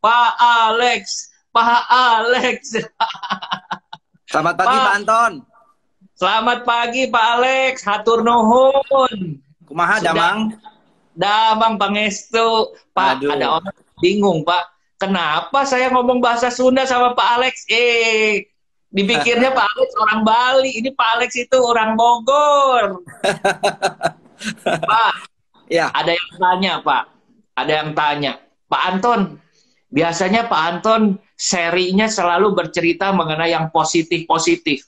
Pak Alex, Pak Alex. Selamat pagi Pak Pak, Anton. selamat pagi Pak Alex, hatur nuhun. Kumaha Sudah Damang? damang pangestu. Pak, Aduh. ada orang bingung, Pak. Kenapa saya ngomong bahasa Sunda sama Pak Alex? Dipikirnya Pak Alex orang Bali, ini Pak Alex itu orang Bogor. Pak, Ya, ada yang tanya, Pak. Ada yang tanya, Pak Anton, biasanya Pak Anton serinya selalu bercerita mengenai yang positif-positif.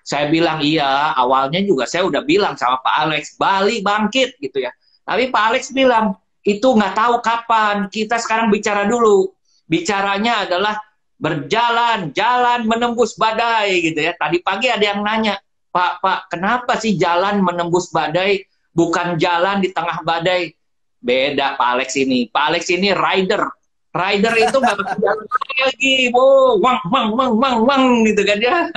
Saya bilang iya, awalnya juga saya udah bilang sama Pak Alex, Bali bangkit gitu ya. Tapi Pak Alex bilang, itu nggak tahu kapan, kita sekarang bicara dulu. Bicaranya adalah berjalan, jalan menembus badai gitu ya. Tadi pagi ada yang nanya, Pak, kenapa sih jalan menembus badai, bukan jalan di tengah badai? Beda Pak Alex ini. Pak Alex ini rider. Rider itu nggak bisa jalan lagi, wang gitu kan ya.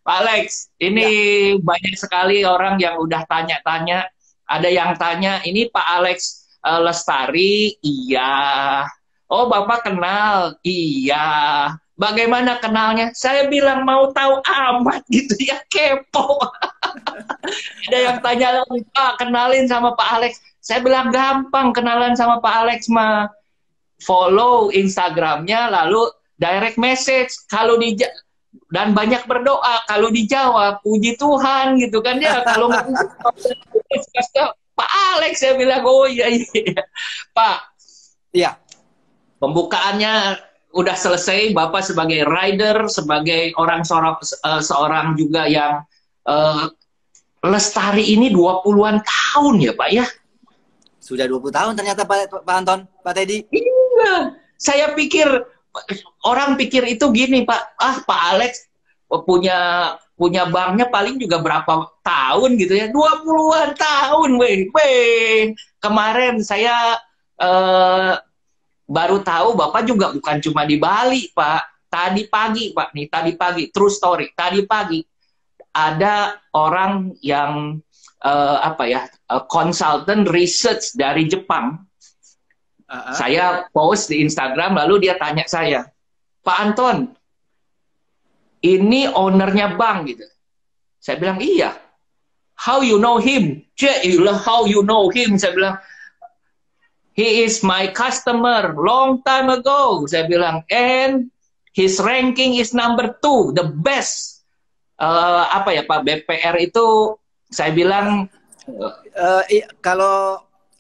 Pak Alex, ini ya. banyak sekali orang yang udah tanya-tanya. Ada yang tanya, ini Pak Alex Lestari? Iya. Oh, Bapak kenal? Iya. Bagaimana kenalnya? Saya bilang mau tahu amat gitu ya, kepo. Ada yang tanya lagi, Pak, kenalin sama Pak Alex. Saya bilang gampang kenalan sama Pak Alex mah. Follow Instagramnya, lalu direct message. Kalau di dan banyak berdoa, kalau dijawab puji Tuhan gitu kan ya. Kalau nggak Pak Alex, saya bilang oh iya iya Pak, Iya. pembukaannya udah selesai. Bapak sebagai rider, sebagai seorang juga yang eh, lestari ini 20-an tahun ya Pak ya. Sudah 20 tahun ternyata Pak Anton, Pak Teddy. Iya, saya pikir orang pikir itu gini Pak, Pak Alex punya punya banknya paling juga berapa tahun gitu ya, 20-an tahun, weh. Kemarin saya eh, baru tahu Bapak juga bukan cuma di Bali, Pak. Tadi pagi, Pak, nih tadi pagi, true story. Tadi pagi ada orang yang konsultan research dari Jepang. Saya post di Instagram, lalu dia tanya saya, Pak Anton, ini ownernya bank gitu. Saya bilang iya. How you know him? How you know him? Saya bilang, he is my customer long time ago. Saya bilang, and his ranking is number 2, the best. Pak BPR itu saya bilang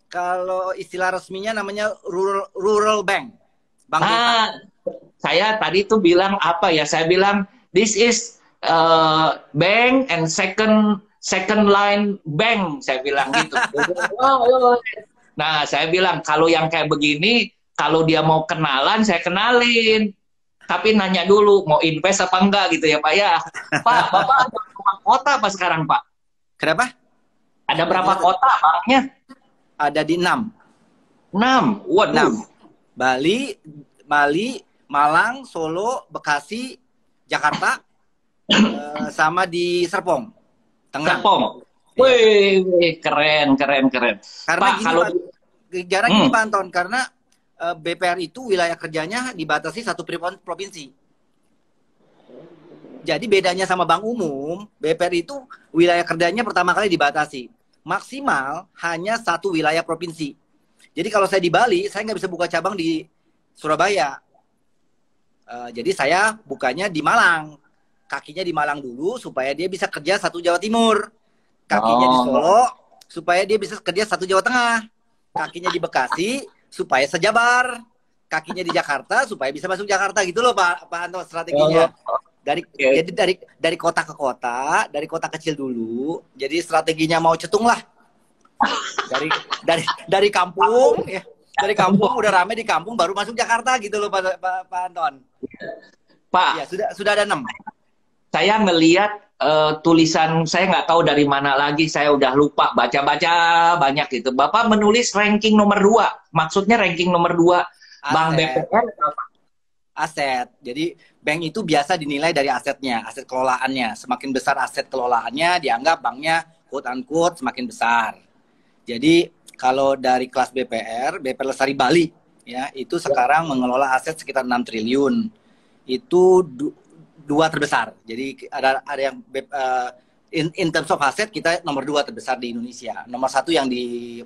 Kalau istilah resminya namanya rural bank. Bank desa. Saya tadi tuh bilang apa ya? Saya bilang this is bank and second line bank. Saya bilang gitu. Nah, saya bilang kalau yang kayak begini, kalau dia mau kenalan, saya kenalin. Tapi nanya dulu mau invest apa enggak gitu ya Pak ya. Pak, Bapak ada berapa kota Pak sekarang Pak? Kenapa? Ada berapa kota banknya? Ada di 6. 6. Waduh. 6. Bali, Malang, Solo, Bekasi, Jakarta, sama di Serpong, Tengah. Serpong. Wih, keren. Karena Pak, gini kalau Pak, jarang gini Pak Anton, karena BPR itu wilayah kerjanya dibatasi satu provinsi. Jadi bedanya sama bank umum, BPR itu wilayah kerjanya pertama kali dibatasi. Maksimal hanya satu wilayah provinsi. Jadi kalau saya di Bali, saya nggak bisa buka cabang di Surabaya. Jadi saya bukanya di Malang. Kakinya di Malang dulu supaya dia bisa kerja satu Jawa Timur. Kakinya di Solo supaya dia bisa kerja satu Jawa Tengah. Kakinya di Bekasi supaya sejabar. Kakinya di Jakarta supaya bisa masuk Jakarta gitu loh Pak Anton strateginya. Jadi dari kota ke kota, dari kota kecil dulu. Jadi strateginya mau cetung lah. Dari kampung ya. Dari kampung udah rame di kampung baru masuk Jakarta gitu loh Pak Anton. Pak, ya sudah ada 6. Saya ngelihat tulisan, saya nggak tahu dari mana lagi, saya udah lupa, baca-baca banyak gitu. Bapak menulis ranking nomor 2. Maksudnya ranking nomor 2 Bank BPR aset. Jadi bank itu biasa dinilai dari asetnya, aset kelolaannya. Semakin besar aset kelolaannya, dianggap banknya quote unquote semakin besar. Jadi kalau dari kelas BPR Lestari Bali ya, itu sekarang mengelola aset sekitar 6 triliun. Itu dua terbesar. Jadi ada yang in terms of aset kita nomor 2 terbesar di Indonesia. Nomor 1 yang di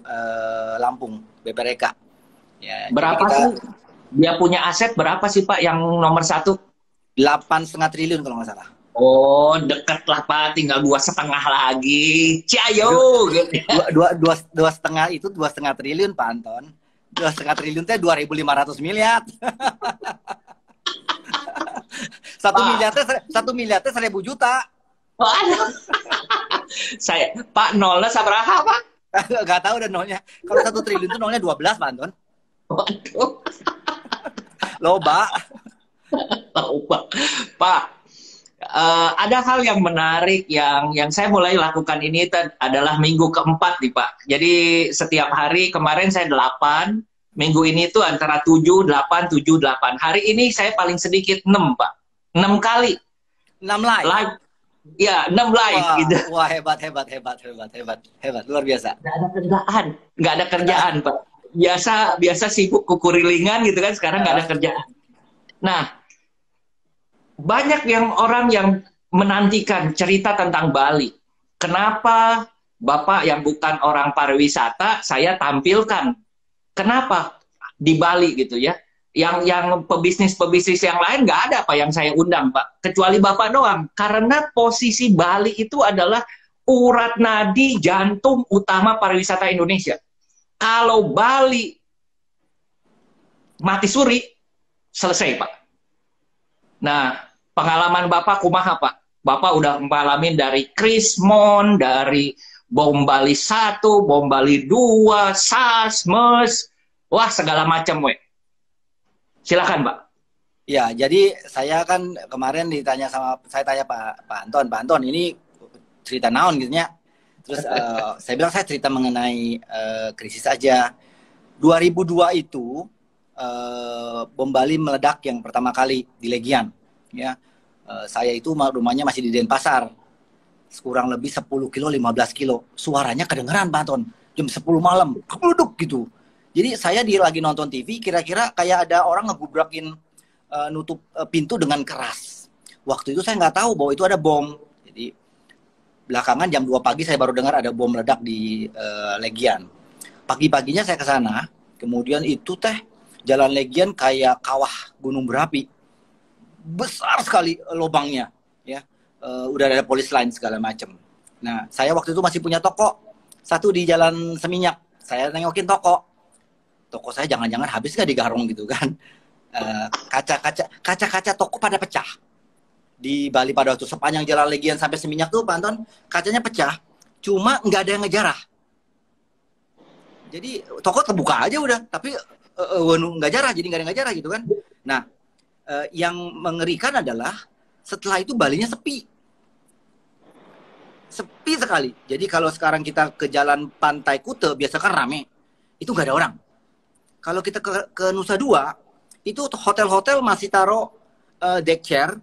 Lampung, BPRK. Ya, Berapa kita, sih dia punya aset berapa sih Pak yang nomor 1? 8,5 triliun kalau nggak salah. Oh, deket lah Pak, tinggal 2,5 lagi. Ciayo, gitu. Dua setengah itu 2,5 triliun Pak Anton. 2,5 triliun teh 2.500 miliar. 1 miliar teh 1.000 juta. Waduh. Saya Pak nolnya seberapa Pak? Gak tahu dan nolnya. Kalau 1 triliun itu nolnya 12 Pak Anton. Waduh. Loba. Pak. Pak, ada hal yang menarik yang saya mulai lakukan ini adalah minggu keempat nih Pak. Jadi setiap hari kemarin saya 8, minggu ini tuh antara 7, 8, 7, 8. Hari ini saya paling sedikit 6 Pak. 6 kali. 6 live. Ya, 6 live gitu. Wah, hebat, luar biasa. Nggak ada kerjaan Pak. Biasa sibuk kukurilingan gitu kan, sekarang nggak ada kerjaan. Nah, banyak orang yang menantikan cerita tentang Bali. Kenapa Bapak yang bukan orang pariwisata saya tampilkan? Kenapa di Bali gitu ya? Yang pebisnis yang lain nggak ada Pak yang saya undang Pak, kecuali Bapak doang. Karena posisi Bali itu adalah urat nadi jantung utama pariwisata Indonesia. Kalau Bali mati suri, selesai Pak. Nah, pengalaman Bapak kumaha Pak? Bapak udah ngalamin dari Krismon, dari bom Bali 1, bom Bali 2, SARS, MERS, wah segala macam weh. Silakan Pak. Ya, jadi saya kan kemarin saya tanya Pak Anton ini cerita naon gitu ya. Terus saya bilang saya cerita mengenai krisis aja. 2002 itu bom Bali meledak yang pertama kali di Legian. Ya, saya itu rumahnya masih di Denpasar, kurang lebih 10 kilo, 15 kilo. Suaranya kedengeran Pak Anton, jam 10 malam, duduk gitu. Jadi saya lagi nonton TV, kira-kira kayak ada orang ngegubrakin nutup pintu dengan keras. Waktu itu saya nggak tahu bahwa itu ada bom. Jadi belakangan jam 2 pagi saya baru dengar ada bom meledak di Legian. Pagi-paginya saya ke sana, kemudian itu jalan Legian kayak kawah gunung berapi. Besar sekali lubangnya, ya. Udah ada polis lain segala macam. Nah, saya waktu itu masih punya toko satu di Jalan Seminyak. Saya nengokin toko saya jangan-jangan habis nggak digarong gitu kan. Kaca-kaca toko pada pecah di Bali pada waktu sepanjang Jalan Legian sampai Seminyak tuh Pak Anton, kacanya pecah, cuma nggak ada yang ngejarah. Jadi toko terbuka aja udah, tapi nggak jarah, jadi nggak ada yang ngejarah gitu kan. Nah, yang mengerikan adalah setelah itu Balinya sepi sekali. Jadi kalau sekarang kita ke jalan Pantai Kute biasa kan rame, itu nggak ada orang. Kalau kita ke Nusa Dua, itu hotel-hotel masih taruh deck chair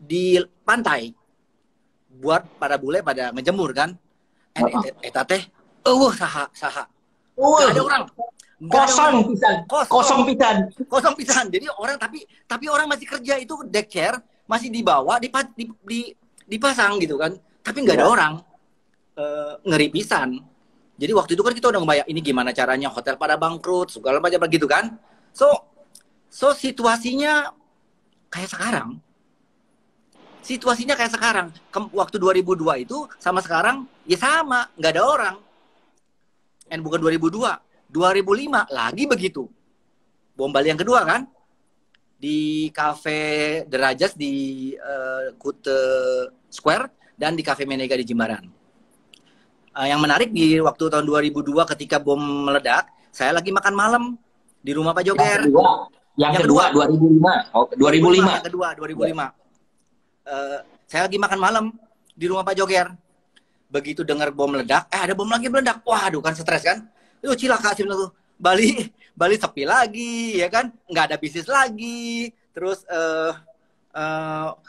di pantai buat para bule pada ngejemur kan. Eta teh saha. Nggak ada orang. Kosong pisan. Jadi orang tapi orang masih kerja, itu deck chair masih dibawa dipasang gitu kan. Tapi nggak ada orang. Ngeri pisan. Jadi waktu itu kan kita udah ngebayang ini gimana caranya hotel pada bangkrut, segala macam begitu kan. So situasinya kayak sekarang. Waktu 2002 itu sama sekarang ya sama, nggak ada orang. Dan bukan 2002, 2005 lagi begitu. Bom Bali yang kedua kan di Cafe Derajas di Kute Square dan di Cafe Menega di Jimbaran. Yang menarik di waktu tahun 2002 ketika bom meledak, saya lagi makan malam di rumah Pak Joger. Yang kedua 2005. Oh, 2005. Yang kedua 2005. Saya lagi makan malam di rumah Pak Joger. Begitu dengar bom meledak, ada bom lagi meledak. Waduh, kan stres kan? Itu cilaka sih tuh. Bali sepi lagi, ya kan? Nggak ada bisnis lagi. Terus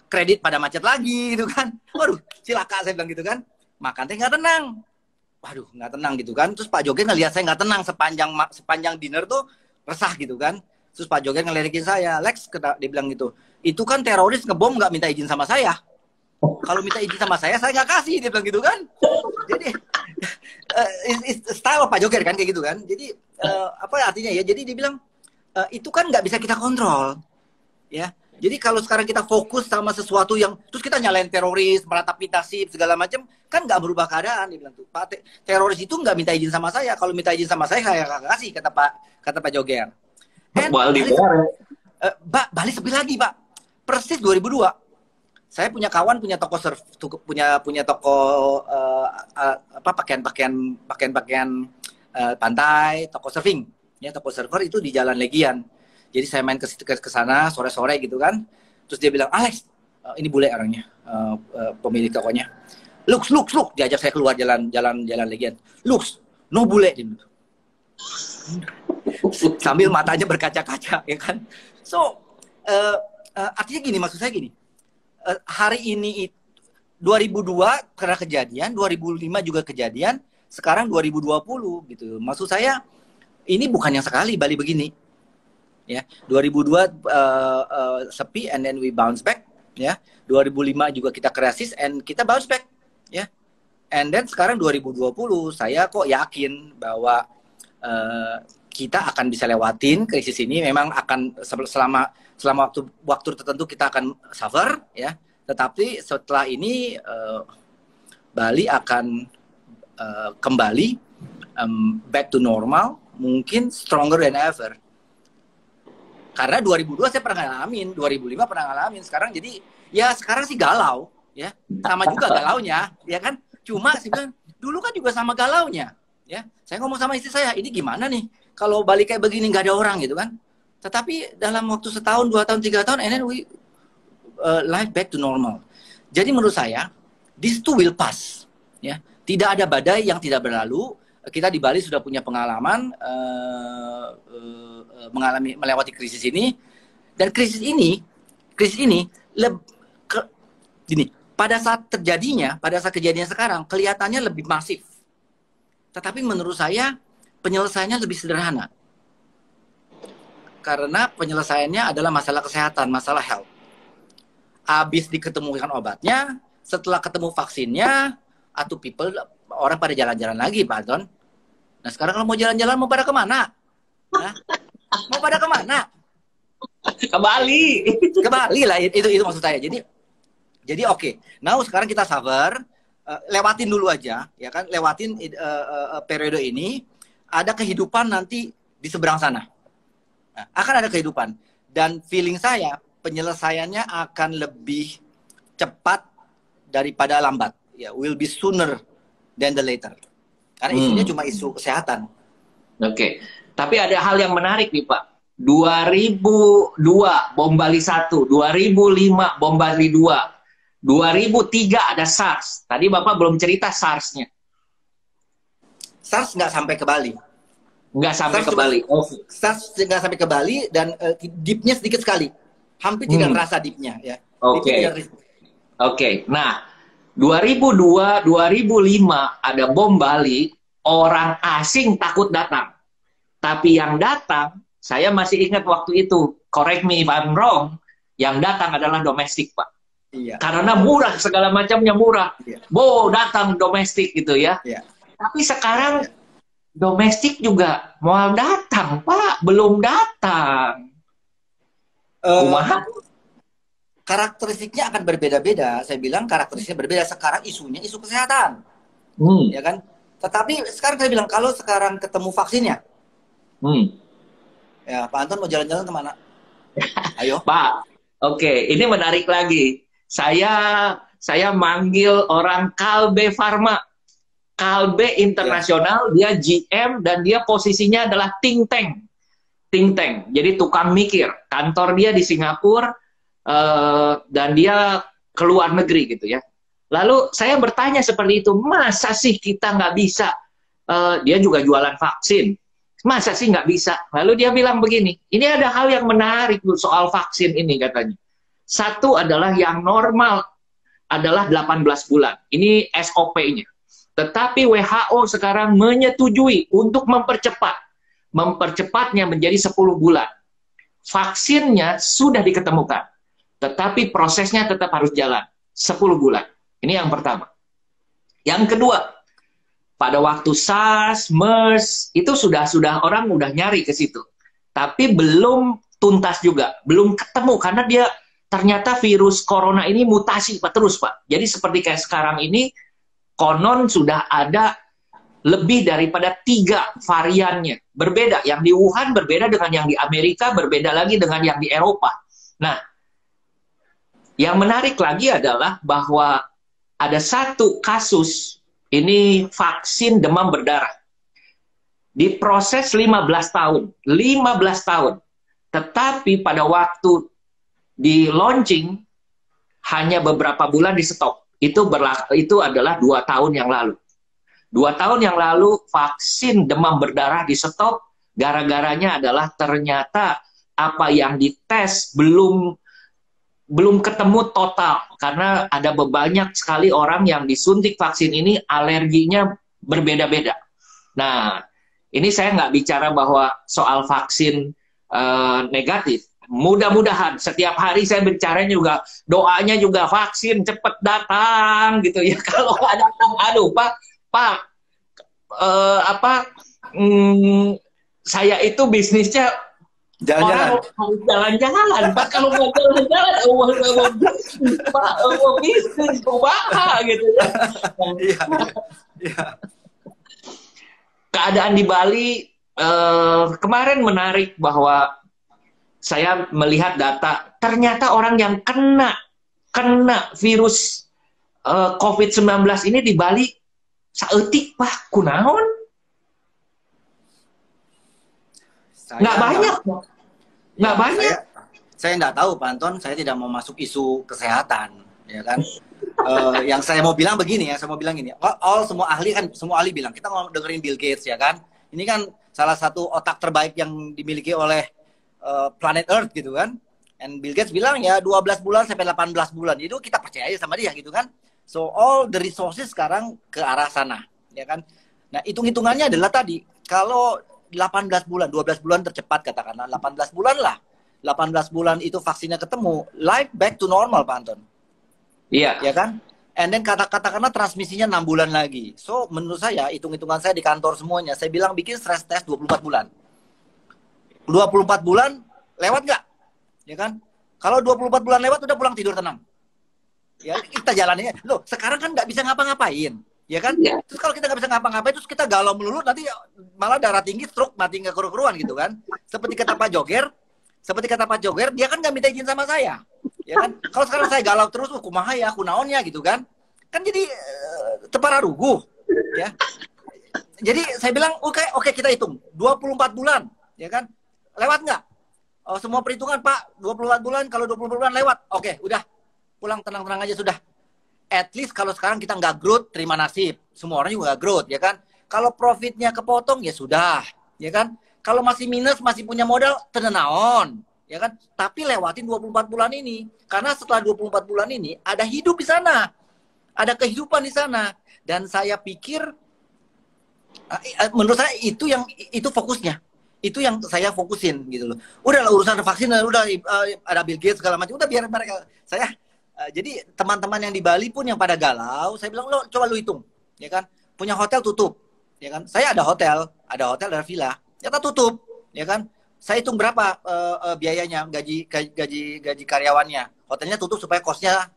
kredit pada macet lagi gitu kan. Waduh, cilaka saya bilang gitu kan. Makan teh nggak tenang. Waduh, nggak tenang gitu kan. Terus Pak Joger ngelihat saya nggak tenang sepanjang dinner tuh resah gitu kan. Terus Pak Joger ngeledekin saya, Lex, dia bilang gitu, itu kan teroris ngebom nggak minta izin sama saya. Kalau minta izin sama saya nggak kasih, dia bilang gitu kan. Jadi style Pak Joger kan kayak gitu kan. Jadi apa artinya ya? Jadi dia bilang itu kan nggak bisa kita kontrol, ya. Jadi kalau sekarang kita fokus sama sesuatu yang terus kita nyalain teroris, meratapi nasib segala macam, kan nggak berubah keadaan. Dia bilang tuh, Pak, teroris itu nggak minta izin sama saya. Kalau minta izin sama saya nggak kasih, kata Pak Joger. Bali sepi lagi, Pak. Persis 2002. Saya punya kawan punya toko punya toko pakaian pantai, toko surfing. Ya, toko surfer itu di Jalan Legian. Jadi saya main ke sana sore-sore gitu kan. Terus dia bilang, Alex, ini bule orangnya, pemilik tokonya. Lux, diajak saya keluar jalan Legian. Lux, no bule. Sambil matanya berkaca-kaca, ya kan. So, artinya gini, maksud saya gini. Hari ini 2002 karena kejadian, 2005 juga kejadian, sekarang 2020 gitu. Maksud saya ini bukan yang sekali Bali begini. Ya, 2002 sepi and then we bounce back, ya. 2005 juga kita krisis and kita bounce back, ya. And then sekarang 2020 saya kok yakin bahwa kita akan bisa lewatin krisis ini. Memang akan selama waktu tertentu kita akan suffer, ya. Tetapi setelah ini Bali akan kembali back to normal, mungkin stronger than ever. Karena 2002 saya pernah ngalamin, 2005 pernah ngalamin. Sekarang jadi, ya sekarang sih galau, ya. Sama juga galaunya, ya kan. Cuma sih bilang, dulu kan juga sama galaunya, ya. Saya ngomong sama istri saya, ini gimana nih? Kalau balik kayak begini nggak ada orang gitu kan. Tetapi dalam waktu setahun, 2 tahun, 3 tahun, and then we life back to normal. Jadi menurut saya, this too will pass, ya. Tidak ada badai yang tidak berlalu. Kita di Bali sudah punya pengalaman melewati krisis ini, dan krisis ini pada saat kejadiannya sekarang kelihatannya lebih masif, tetapi menurut saya penyelesaiannya lebih sederhana karena penyelesaiannya adalah masalah kesehatan, masalah health. Habis diketemukan obatnya, setelah ketemu vaksinnya, orang pada jalan-jalan lagi, Pak Anton. Nah sekarang kalau mau jalan-jalan mau pada kemana? Hah? Mau pada kemana? Ke Bali. Ke Bali lah, itu maksud saya. Jadi oke. Now sekarang kita sabar, lewatin dulu aja, ya kan? Lewatin periode ini. Ada kehidupan nanti di seberang sana. Nah, akan ada kehidupan. Dan feeling saya penyelesaiannya akan lebih cepat daripada lambat. Ya, will be sooner than the later. Karena isunya cuma isu kesehatan. Oke. Tapi ada hal yang menarik nih Pak. 2002 bom Bali 1, 2005 bom Bali 2, 2003 ada SARS. Tadi Bapak belum cerita SARS-nya. SARS nggak sampai ke Bali. Nggak sampai ke Bali. SARS nggak sampai ke Bali dan dipnya sedikit sekali. Hampir tidak terasa dipnya. Ya. Oke. Nah, 2002, 2005 ada bom Bali, orang asing takut datang. Tapi yang datang, saya masih ingat waktu itu, correct me if I'm wrong, yang datang adalah domestik, Pak. Iya. Karena murah, segala macamnya murah. Iya. Datang domestik gitu ya. Iya. Tapi sekarang domestik juga mau datang, Pak. Belum datang. Karakteristiknya akan berbeda-beda. Saya bilang karakteristiknya berbeda. Sekarang isunya isu kesehatan. Ya kan? Tetapi sekarang saya bilang, kalau sekarang ketemu vaksinnya, ya Pak Anton mau jalan-jalan kemana? Ayo. Pak, oke. Ini menarik lagi. Saya manggil orang Kalbe Pharma. Kalbe Internasional, dia GM dan dia posisinya adalah think tank. Jadi tukang mikir. Kantor dia di Singapura dan dia keluar negeri gitu ya. Lalu saya bertanya seperti itu, masa sih kita nggak bisa? Dia juga jualan vaksin. Masa sih nggak bisa? Lalu dia bilang begini, ini ada hal yang menarik soal vaksin ini katanya. Satu adalah yang normal adalah 18 bulan. Ini SOP-nya. Tetapi WHO sekarang menyetujui untuk mempercepatnya menjadi 10 bulan. vaksinnya sudah diketemukan, tetapi prosesnya tetap harus jalan 10 bulan. Ini yang pertama. Yang kedua, pada waktu SARS, MERS, itu sudah orang udah nyari ke situ. Tapi belum tuntas juga, belum ketemu, karena dia ternyata virus corona ini mutasi Pak, terus Pak. Jadi seperti kayak sekarang ini, konon sudah ada lebih daripada 3 variannya. Berbeda, yang di Wuhan berbeda dengan yang di Amerika, berbeda lagi dengan yang di Eropa. Nah, yang menarik lagi adalah bahwa ada satu kasus, ini vaksin demam berdarah. Diproses 15 tahun. 15 tahun. Tetapi pada waktu di launching, hanya beberapa bulan di stop. Itu adalah 2 tahun yang lalu. 2 tahun yang lalu vaksin demam berdarah di stop, gara-garanya adalah ternyata apa yang dites belum ketemu total, karena ada banyak sekali orang yang disuntik vaksin ini alerginya berbeda-beda. Nah, ini saya nggak bicara bahwa soal vaksin negatif. Mudah-mudahan setiap hari saya bicaranya juga, doanya juga vaksin cepat datang gitu ya. Kalau nggak datang, aduh Pak, saya itu bisnisnya jalan-jalan. Orang harus jalan-jalan, Pak. Kalau nggak jalan-jalan, Pak, bisnis, usaha gitu ya. Iya. Iya. Keadaan di Bali kemarin menarik bahwa saya melihat data, ternyata orang yang kena virus COVID-19 ini di Bali saeutik Pak, kunaon? Nggak banyak. Nggak banyak. Saya nggak tahu, Pak Anton. Saya tidak mau masuk isu kesehatan, ya kan. Yang saya mau bilang begini, semua ahli bilang, kita mau dengerin Bill Gates, ya kan. Ini kan salah satu otak terbaik yang dimiliki oleh planet Earth gitu kan. And Bill Gates bilang ya 12 bulan sampai 18 bulan. Itu kita percaya sama dia gitu kan. So all the resources sekarang ke arah sana, ya kan. Nah, hitung-hitungannya adalah tadi, kalau 18 bulan, 12 bulan tercepat katakanlah, 18 bulan lah. 18 bulan itu vaksinnya ketemu, life back to normal, Pak Anton. Iya. Ya kan? And then katakanlah transmisinya 6 bulan lagi. So, menurut saya, hitung-hitungan saya di kantor semuanya, saya bilang bikin stress test 24 bulan. 24 bulan, lewat nggak? Ya kan? Kalau 24 bulan lewat, udah pulang tidur tenang. Ya, kita jalannya. Loh, sekarang kan nggak bisa ngapa-ngapain. Ya kan? Ya. Terus kalau kita nggak bisa ngapa-ngapain, terus kita galau melulu, nanti malah darah tinggi, stroke, mati nggak keru-keruan gitu kan. Seperti kata Pak Joger, dia kan nggak minta izin sama saya. Ya kan? Kalau sekarang saya galau terus, kumaha ya, kunaonnya gitu kan. Kan jadi tepara ruguh. Ya. Jadi saya bilang, oke, kita hitung. 24 bulan. Ya kan? Lewat nggak? Oh, semua perhitungan, Pak. 24 bulan, kalau 24 bulan lewat. Oke, udah. Pulang tenang-tenang aja sudah. At least kalau sekarang kita nggak growth, terima nasib. Semua orang juga nggak growth, ya kan? Kalau profitnya kepotong, ya sudah, ya kan? Kalau masih minus, masih punya modal, tenenaon, ya kan? Tapi lewatin 24 bulan ini. Karena setelah 24 bulan ini, ada hidup di sana. Ada kehidupan di sana. Dan saya pikir, menurut saya itu fokusnya. Itu yang saya fokusin, gitu loh. Udahlah, urusan vaksin, udah ada Bill Gates, segala macam. Udah biar mereka, jadi teman-teman yang di Bali pun yang pada galau, saya bilang, lo coba lu hitung, ya kan? Punya hotel tutup, ya kan? Saya ada hotel, ada villa, ternyata tutup, ya kan? Saya hitung berapa biayanya, gaji karyawannya. Hotelnya tutup supaya kosnya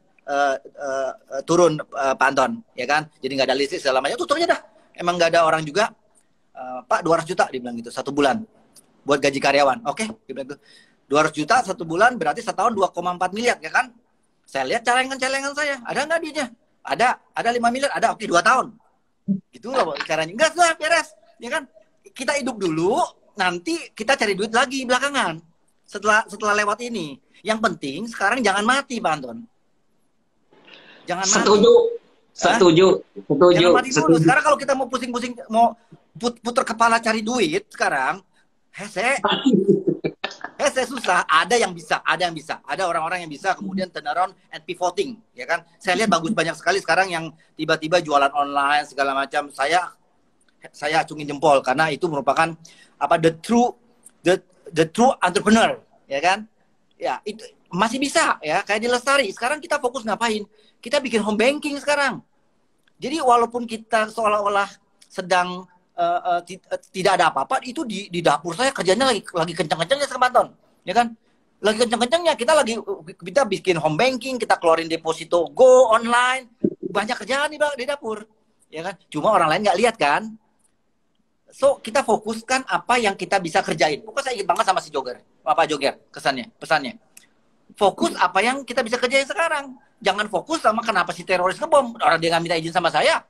turun, Pak Anton, ya kan? Jadi nggak ada listrik segala macam, tutup aja dah. Emang nggak ada orang juga, Pak 200 juta dibilang gitu, 1 bulan buat gaji karyawan. Oke, dibilang gitu. 200 juta 1 bulan berarti setahun 2,4 miliar, ya kan? Saya lihat celengan saya, ada nggak duitnya? Ada 5 miliar, ada, oke 2 tahun. Gitu loh caranya. Enggak, sudah beres. Ya kan? Kita hidup dulu, nanti kita cari duit lagi belakangan. Setelah lewat ini. Yang penting sekarang jangan mati, Pak Anton. Jangan mati. Setuju. Jangan mati dulu. Sekarang kalau kita mau pusing-pusing, mau putar kepala cari duit sekarang, saya susah. Ada yang bisa. Ada orang-orang yang bisa kemudian turn around and pivoting, ya kan? Saya lihat bagus banyak sekali sekarang yang tiba-tiba jualan online segala macam. Saya acungin jempol karena itu merupakan the true entrepreneur, ya kan? Ya, itu masih bisa ya, kayak di Lestari. Sekarang kita fokus ngapain? Kita bikin home banking sekarang. Jadi walaupun kita seolah-olah sedang tidak ada apa-apa, itu di dapur saya kerjanya lagi kencang-kencangnya sama Anton, ya kan? Lagi kencang-kencangnya kita bikin home banking, kita keluarin deposito go online, banyak kerjaan di dapur, ya kan? Cuma orang lain nggak lihat kan? So kita fokuskan apa yang kita bisa kerjain. Pokoknya saya ingat banget sama si Jogger, Bapak Jogger, pesannya. Fokus apa yang kita bisa kerjain sekarang. Jangan fokus sama kenapa si teroris ngebom. Orang dia nggak minta izin sama saya.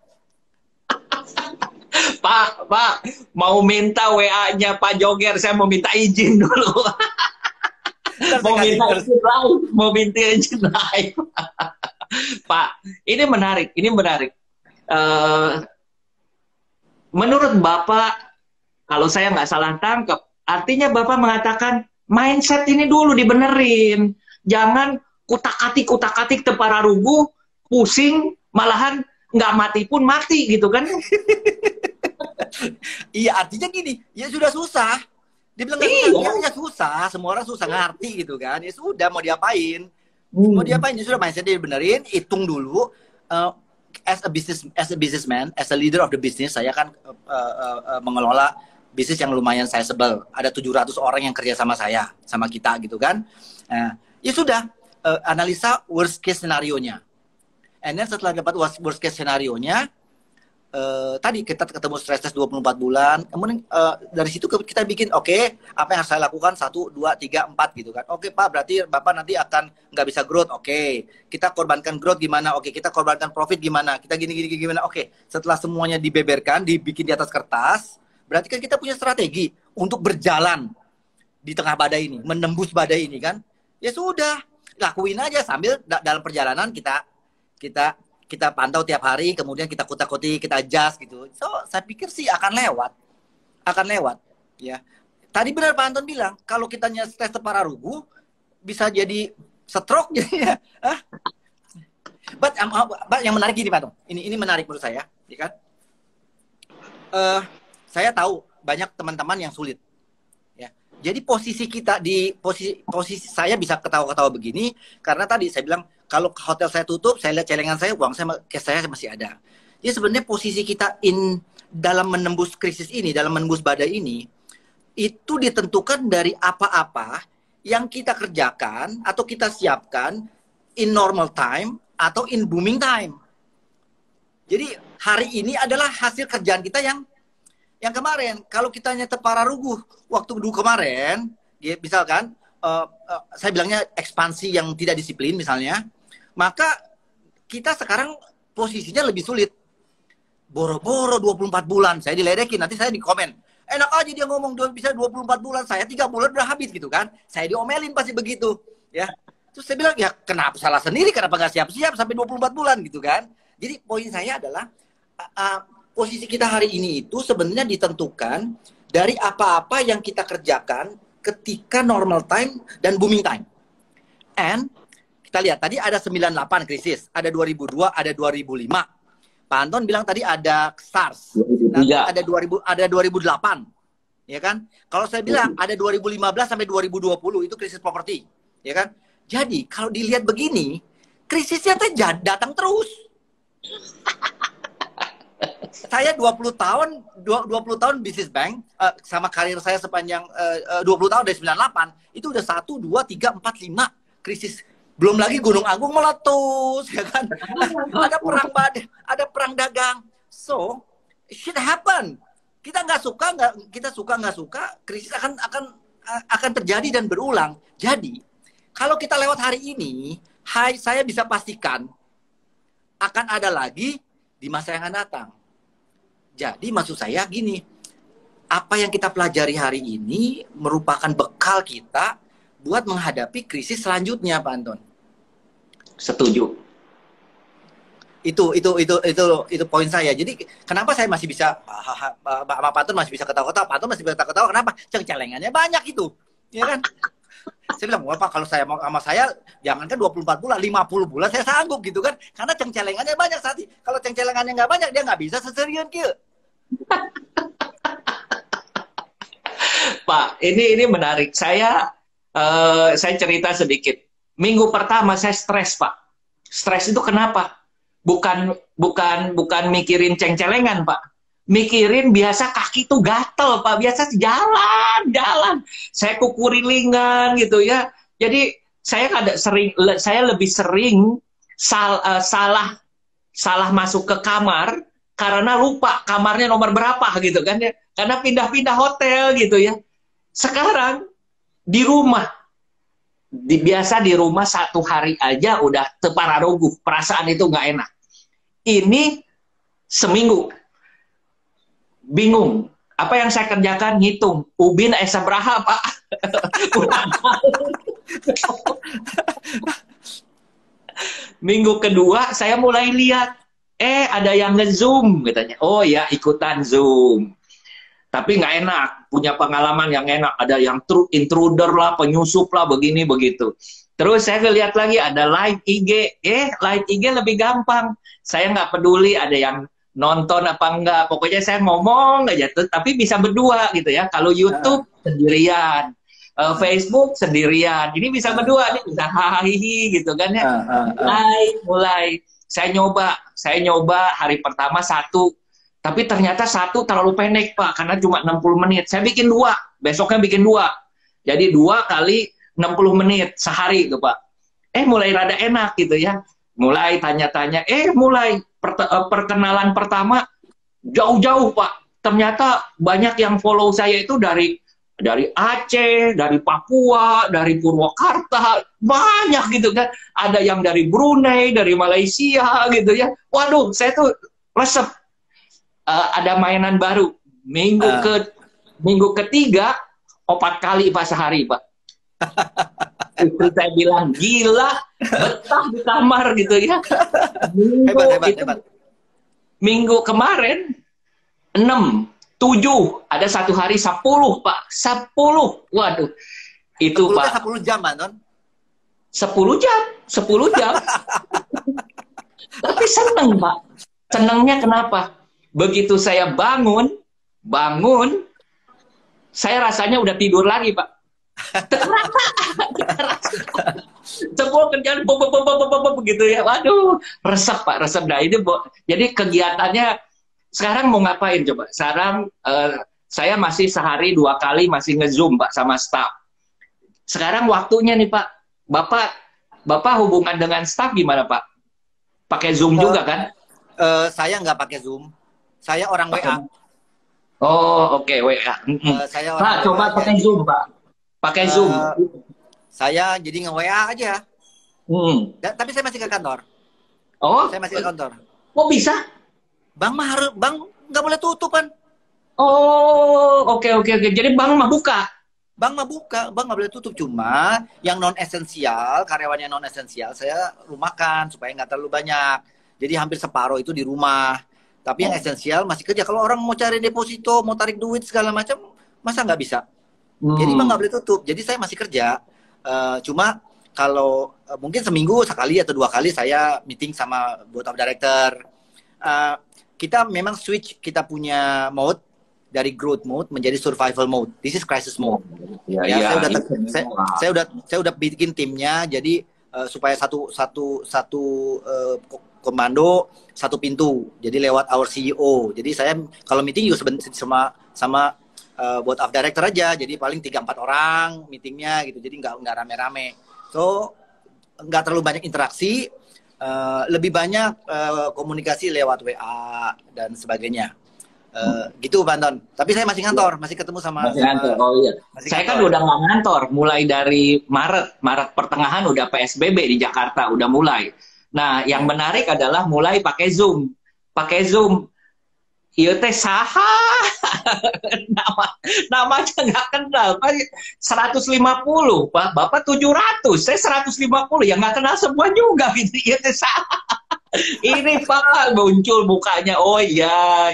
Pak, mau minta WA-nya Pak Jogger, saya mau minta izin dulu. Mau minta izin live. Pak, ini menarik. Menurut Bapak, kalau saya nggak salah tangkap, artinya Bapak mengatakan mindset ini dulu dibenerin. Jangan kutak-atik tepararugu, pusing, malahan nggak mati pun mati gitu kan. Iya, artinya gini, ya sudah susah. Dia bilang ya susah, semua orang susah ngerti gitu kan. Ya sudah, mau diapain? Mau diapain? Ya sudah, mindset dia dibenerin, hitung dulu. As a businessman, as a leader of the business, saya kan mengelola bisnis yang lumayan sizable. Ada 700 orang yang kerja sama saya, sama kita gitu kan. Ya sudah, analisa worst case scenario-nya. And then setelah dapat worst case scenario-nya, tadi kita ketemu stress test 24 bulan. Kemudian dari situ kita bikin, oke, apa yang harus saya lakukan? 1, 2, 3, 4 gitu kan. Oke Pak, berarti Bapak nanti akan nggak bisa growth. Oke, kita korbankan growth gimana? Oke, kita korbankan profit gimana? Kita gini gimana? Oke, setelah semuanya dibeberkan, dibikin di atas kertas, berarti kan kita punya strategi untuk berjalan di tengah badai ini, menembus badai ini kan. Ya sudah, lakuin aja sambil dalam perjalanan kita pantau tiap hari, kemudian kita kutak-kutik, kita adjust gitu. So, saya pikir sih akan lewat, ya. Tadi benar Pak Anton bilang, kalau kita stres tepararugu, bisa jadi stroke jadinya. But yang menarik gini Pak Anton, ini menarik menurut saya, ya kan? Saya tahu banyak teman-teman yang sulit. Jadi posisi kita posisi saya bisa ketawa-ketawa begini karena tadi saya bilang kalau hotel saya tutup, saya lihat celengan saya, uang saya masih ada. Jadi sebenarnya posisi kita dalam menembus krisis ini, dalam menembus badai ini, itu ditentukan dari apa-apa yang kita kerjakan atau kita siapkan in normal time atau in booming time. Jadi hari ini adalah hasil kerjaan kita yang kemarin. Kalau kita tepararugu waktu dulu kemarin, ya, misalkan saya bilangnya ekspansi yang tidak disiplin misalnya, maka kita sekarang posisinya lebih sulit. Boro-boro 24 bulan, saya diledekin, nanti saya di komen. Enak aja dia ngomong bisa 24 bulan, saya 3 bulan udah habis gitu kan. Saya diomelin pasti begitu, ya. Terus saya bilang, ya kenapa salah sendiri, kenapa nggak siap-siap sampai 24 bulan gitu kan. Jadi poin saya adalah posisi kita hari ini itu sebenarnya ditentukan dari apa-apa yang kita kerjakan ketika normal time dan booming time. And kita lihat tadi ada 98 krisis, ada 2002, ada 2005. Pak Anton bilang tadi ada SARS, nanti ada 2008, ya kan? Kalau saya bilang ada 2015 sampai 2020 itu krisis properti, ya kan? Jadi kalau dilihat begini, krisisnya datang terus. Saya 20 tahun bisnis bank, sama karir saya sepanjang 20 tahun dari 98, itu udah 1, 2, 3, 4, 5 krisis. Belum lagi Gunung Agung meletus, ya kan? Ada perang badai, ada perang dagang. So, shit happen. Kita suka nggak suka, krisis akan terjadi dan berulang. Jadi, kalau kita lewat hari ini, saya bisa pastikan akan ada lagi di masa yang akan datang. Jadi maksud saya gini, apa yang kita pelajari hari ini merupakan bekal kita buat menghadapi krisis selanjutnya, Pak Anton. Setuju. Itu poin saya. Jadi kenapa saya masih bisa Pak Anton masih bisa ketawa-ketawa, Pak Anton masih bisa ketawa-ketawa, kenapa? Celengannya banyak itu. Ya kan? Saya bilang, wah Pak, kalau saya mau sama saya, jangankan 24 bulan, 50 bulan saya sanggup gitu kan. Karena cengcelengannya banyak saat ini. Kalau cengcelengannya nggak banyak, dia nggak bisa seserian kia. Pak, ini menarik. Saya Saya cerita sedikit. Minggu pertama saya stres, Pak. Stres itu kenapa? Bukan mikirin ceng-celengan, Pak. Mikirin biasa kaki tuh gatel, Pak. Biasa jalan. Saya kukurilingan gitu ya. Jadi saya lebih sering salah masuk ke kamar karena lupa kamarnya nomor berapa gitu kan ya. Karena pindah-pindah hotel gitu ya. Sekarang di rumah, biasa di rumah 1 hari aja udah tepararuguh, perasaan itu nggak enak. Ini seminggu, bingung. Apa yang saya kerjakan? Ngitung. Ubin esa beraha, Pak. Minggu kedua saya mulai lihat, ada yang nge-zoom katanya. Oh ya, ikutan zoom. Tapi nggak enak, punya pengalaman yang enak. Ada yang intruder lah, penyusup lah, begini, begitu. Terus saya lihat lagi, ada live IG. Live IG lebih gampang. Saya nggak peduli ada yang nonton apa enggak. Pokoknya saya ngomong aja, tapi bisa berdua gitu ya. Kalau YouTube sendirian, Facebook sendirian. Ini bisa berdua, nih bisa hahaha gitu kan ya. Mulai. Saya nyoba hari pertama 1. Tapi ternyata 1 terlalu pendek, Pak, karena cuma 60 menit. Saya bikin 2, besoknya bikin 2. Jadi 2 kali 60 menit sehari tuh, Pak. Mulai rada enak gitu ya. Mulai tanya-tanya, mulai perkenalan pertama jauh-jauh, Pak. Ternyata banyak yang follow saya itu dari Aceh, dari Papua, dari Purwakarta, banyak gitu kan. Ada yang dari Brunei, dari Malaysia gitu ya. Waduh, saya tuh resep. Ada mainan baru. Minggu ketiga 4 kali, Pak, sehari, Pak. Istri saya bilang, gila, betah di kamar gitu ya. Hebat. Minggu kemarin 6, 7, ada 1 hari 10, Pak. 10. Waduh. Itu, 10 Pak. 10 jam, Anton. 10 jam. Tapi seneng, Pak. Senengnya kenapa? Begitu saya bangun, saya rasanya udah tidur lagi, Pak. Semua kerjaan begitu ya. Waduh, resep, Pak, resep. Nah, ini, jadi kegiatannya sekarang mau ngapain coba? Sekarang saya masih sehari 2 kali masih nge-zoom, Pak, sama staff. Sekarang waktunya nih, Pak. Bapak hubungan dengan staff gimana, Pak? Pakai Zoom juga kan? Saya nggak pakai Zoom. Saya orang WA. Oh, oke, WA. Saya Pak, coba pakai Zoom, Pak. Pakai Zoom. Saya jadi nge-WA aja. Tapi saya masih ke kantor. Oh, saya masih ke kantor. Kok bisa? Bang nggak boleh tutup kan? Oh, oke. Jadi Bang mah buka. Bang nggak boleh tutup. Cuma yang non esensial, karyawan yang non esensial, saya rumahkan supaya nggak terlalu banyak. Jadi hampir separuh itu di rumah. Tapi yang esensial masih kerja. Kalau orang mau cari deposito, mau tarik duit segala macam, masa nggak bisa? Jadi Bang nggak boleh tutup. Jadi saya masih kerja. Cuma kalau mungkin seminggu sekali atau 2 kali saya meeting sama board of director. Kita memang switch, kita punya mode dari growth mode menjadi survival mode. This is crisis mode. Saya udah bikin timnya. Jadi supaya satu komando, 1 pintu. Jadi lewat our CEO. Jadi saya kalau meeting juga sama board of director aja. Jadi paling 3-4 orang meetingnya gitu. Jadi nggak rame-rame. So nggak terlalu banyak interaksi. Lebih banyak komunikasi lewat WA dan sebagainya. Gitu, Pak Anton. Tapi saya masih ngantor, masih ketemu sama. Masih ngantor. Oh iya. Saya kan udah nggak ngantor. Mulai dari Maret pertengahan udah PSBB di Jakarta, udah mulai. Nah, yang menarik adalah mulai pakai Zoom. Iya teh saha. Namanya nggak kenal. Pak 150, Pak. Bapak 700, saya 150. Ya nggak kenal semua juga gitu. Iya teh saha. Ini Pak muncul mukanya. Oh iya,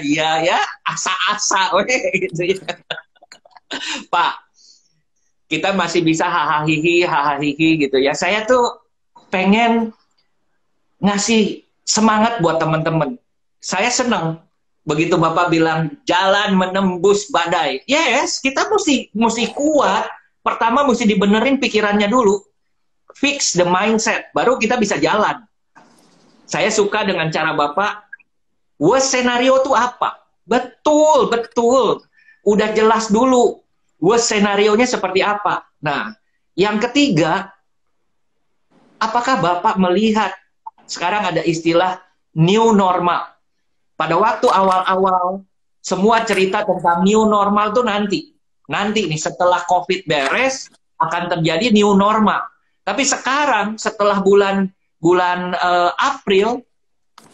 asa-asa gitu ya. Pak, kita masih bisa hahaha gitu ya. Saya tuh pengen ngasih semangat buat teman-teman. Saya senang begitu Bapak bilang jalan menembus badai. Yes, kita mesti kuat. pertama mesti dibenerin pikirannya dulu. Fix the mindset, baru kita bisa jalan. Saya suka dengan cara Bapak, worst scenario itu apa? Betul, betul. Udah jelas dulu, worst scenario-nya seperti apa. Nah, yang ketiga, apakah Bapak melihat sekarang ada istilah new normal? Pada waktu awal-awal, semua cerita tentang new normal tuh nanti nih setelah COVID beres akan terjadi new normal. Tapi sekarang setelah bulan April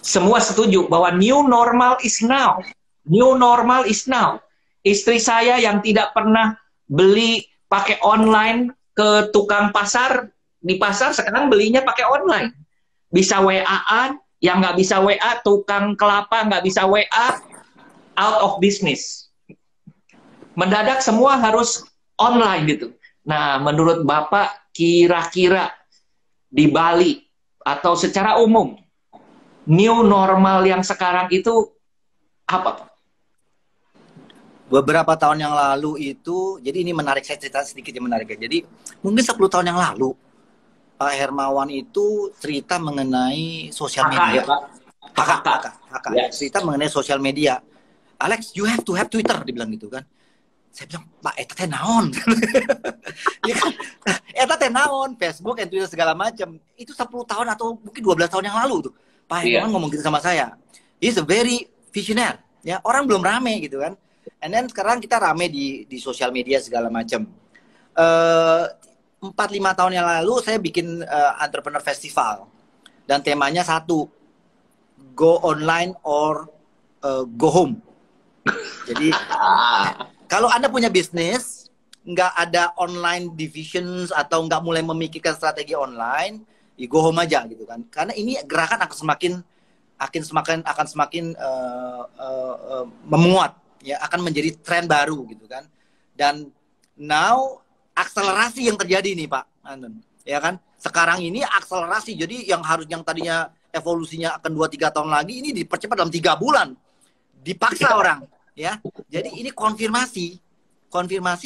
semua setuju bahwa new normal is now. New normal is now. Istri saya yang tidak pernah beli pakai online ke tukang pasar di pasar sekarang belinya pakai online. Bisa WA-an, yang nggak bisa WA, tukang kelapa nggak bisa WA, out of business. Mendadak semua harus online gitu. Nah, menurut Bapak, kira-kira di Bali atau secara umum, new normal yang sekarang itu apa? Beberapa tahun yang lalu itu, jadi ini menarik, saya cerita sedikit yang menarik ya. Jadi mungkin 10 tahun yang lalu, Pak Hermawan itu cerita mengenai sosial media. Kakak. Yes. Cerita mengenai sosial media. Alex, you have to have Twitter, dibilang gitu kan. Saya bilang, Pak, eta teh naon? Ya kan? Eta teh naon? Facebook dan Twitter segala macam. Itu 10 tahun atau mungkin 12 tahun yang lalu tuh. Pak Hermawan ngomong gitu sama saya. He's a very visionary. Ya, orang belum rame gitu kan. And then sekarang kita rame di sosial media segala macam. 4-5 tahun yang lalu saya bikin entrepreneur festival. Dan temanya satu, go online or go home. Jadi kalau Anda punya bisnis, nggak ada online divisions atau nggak mulai memikirkan strategi online, ya go home aja gitu kan. Karena ini gerakan akan semakin memuat, ya akan menjadi tren baru gitu kan. Dan now akselerasi yang terjadi nih Pak Anton, ya kan. Sekarang ini akselerasi, jadi yang tadinya evolusinya akan 2-3 tahun lagi, ini dipercepat dalam 3 bulan. Dipaksa orang. Ya, jadi ini konfirmasi